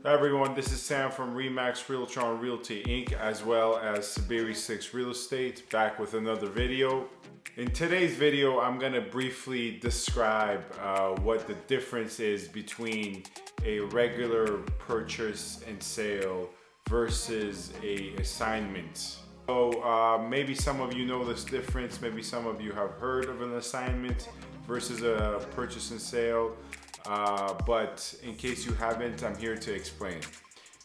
Hi everyone, this is Sam from Remax Realtor and Realty Inc. as well as SaberiSixRealEstate, back with another video. In today's video, I'm going to briefly describe what the difference is between a regular purchase and sale versus a assignment. So maybe some of you know this difference, maybe some of you have heard of an assignment versus a purchase and sale. But in case you haven't, I'm here to explain.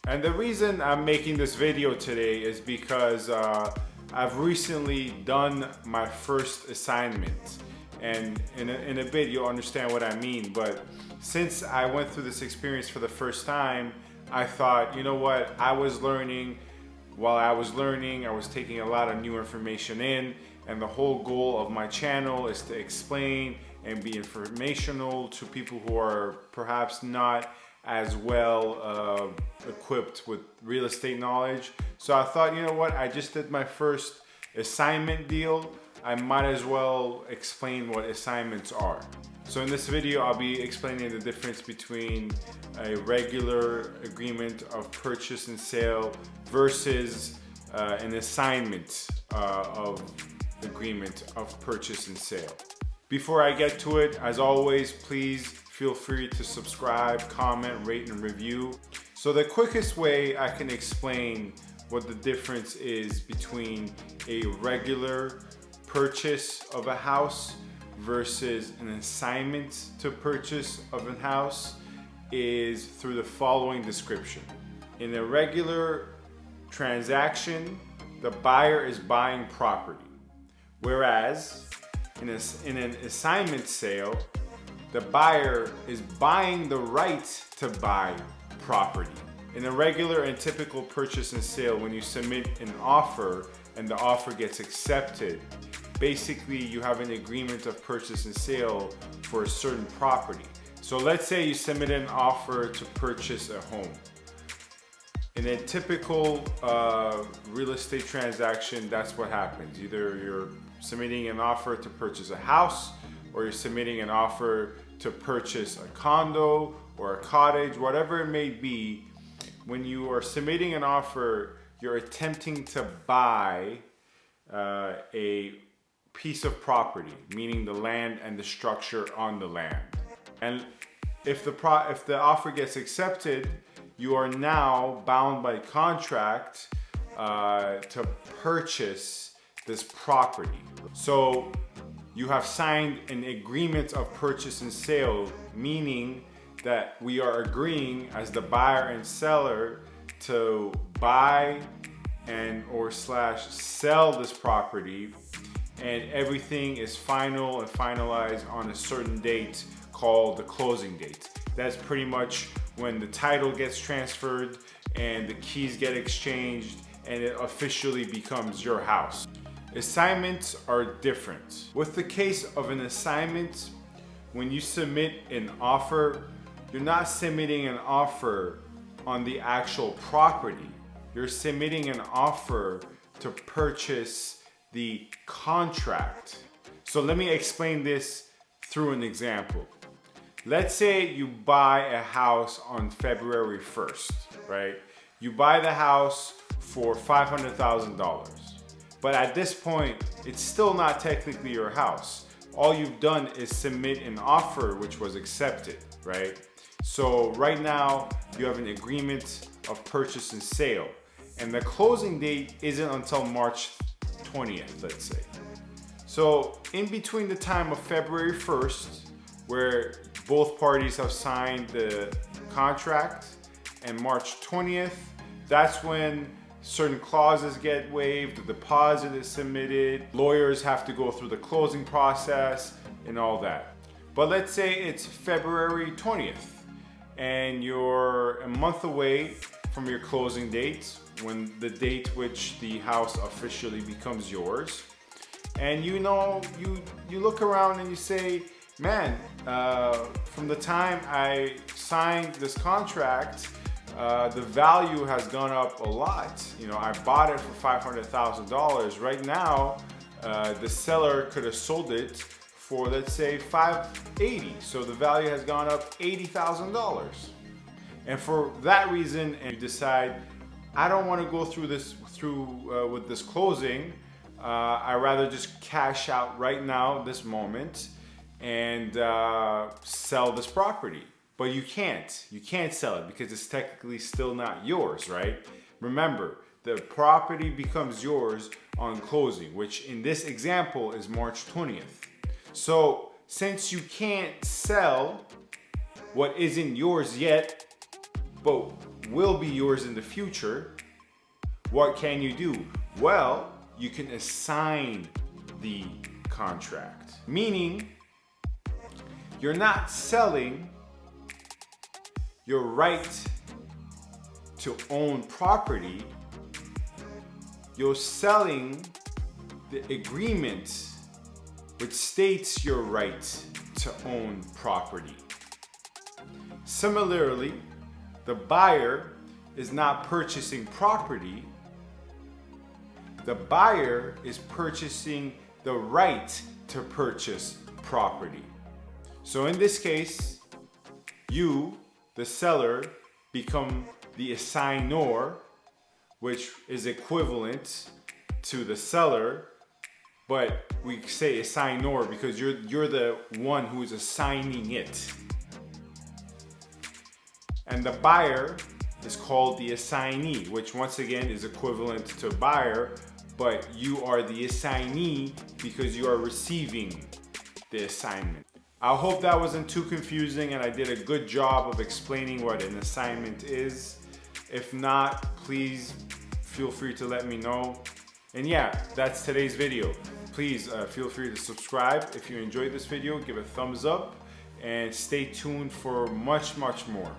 And the reason I'm making this video today is because I've recently done my first assignment, and in a bit you'll understand what I mean. But since I went through this experience for the first time, I thought, you know what, I was learning. While I was learning, I was taking a lot of new information in, and the whole goal of my channel is to explain and be informational to people who are perhaps not as well equipped with real estate knowledge. So I thought, you know what, I just did my first assignment deal. I might as well explain what assignments are. So in this video, I'll be explaining the difference between a regular agreement of purchase and sale versus an assignment of agreement of purchase and sale. Before I get to it, as always, please feel free to subscribe, comment, rate, and review. So the quickest way I can explain what the difference is between a regular purchase of a house versus an assignment to purchase of a house is through the following description. In a regular transaction, the buyer is buying property, whereas in an assignment sale, the buyer is buying the right to buy property. In a regular and typical purchase and sale, when you submit an offer and the offer gets accepted, basically you have an agreement of purchase and sale for a certain property. So let's say you submit an offer to purchase a home. In a typical real estate transaction, that's what happens. Either you're submitting an offer to purchase a house, or you're submitting an offer to purchase a condo or a cottage, whatever it may be. When you are submitting an offer, you're attempting to buy a piece of property, meaning the land and the structure on the land. And if the offer gets accepted, you are now bound by contract to purchase this property. So you have signed an agreement of purchase and sale, meaning that we are agreeing as the buyer and seller to buy and or sell this property, and everything is final and finalized on a certain date called the closing date. That's pretty much when the title gets transferred and the keys get exchanged and it officially becomes your house. Assignments are different. With the case of an assignment, when you submit an offer, you're not submitting an offer on the actual property. You're submitting an offer to purchase the contract. So let me explain this through an example. Let's say you buy a house on February 1st, right? You buy the house for $500,000. But at this point, it's still not technically your house. All you've done is submit an offer which was accepted, right? So right now, you have an agreement of purchase and sale. And the closing date isn't until March 20th, let's say. So in between the time of February 1st, where both parties have signed the contract, and March 20th, that's when certain clauses get waived, the deposit is submitted, lawyers have to go through the closing process and all that. But let's say it's February 20th and you're a month away from your closing date, when the date which the house officially becomes yours. And you know, you look around and you say, man, from the time I signed this contract, the value has gone up a lot. You know, I bought it for $500,000. Right now, the seller could have sold it for, let's say, $580,000. So the value has gone up $80,000. And for that reason, and you decide, I don't want to go through with this closing. I'd rather just cash out right now, this moment, and sell this property. But you can't sell it because it's technically still not yours, right? Remember, the property becomes yours on closing, which in this example is March 20th. So since you can't sell what isn't yours yet, but will be yours in the future, what can you do? Well, you can assign the contract. Meaning, you're not selling your right to own property, you're selling the agreement which states your right to own property. Similarly, the buyer is not purchasing property, the buyer is purchasing the right to purchase property. So in this case, you, the seller, become the assignor, which is equivalent to the seller, but we say assignor because you're the one who is assigning it. And the buyer is called the assignee, which once again is equivalent to buyer, but you are the assignee because you are receiving the assignment. I hope that wasn't too confusing and I did a good job of explaining what an assignment is. If not, please feel free to let me know. And yeah, that's today's video. Please feel free to subscribe. If you enjoyed this video, give a thumbs up and stay tuned for much more.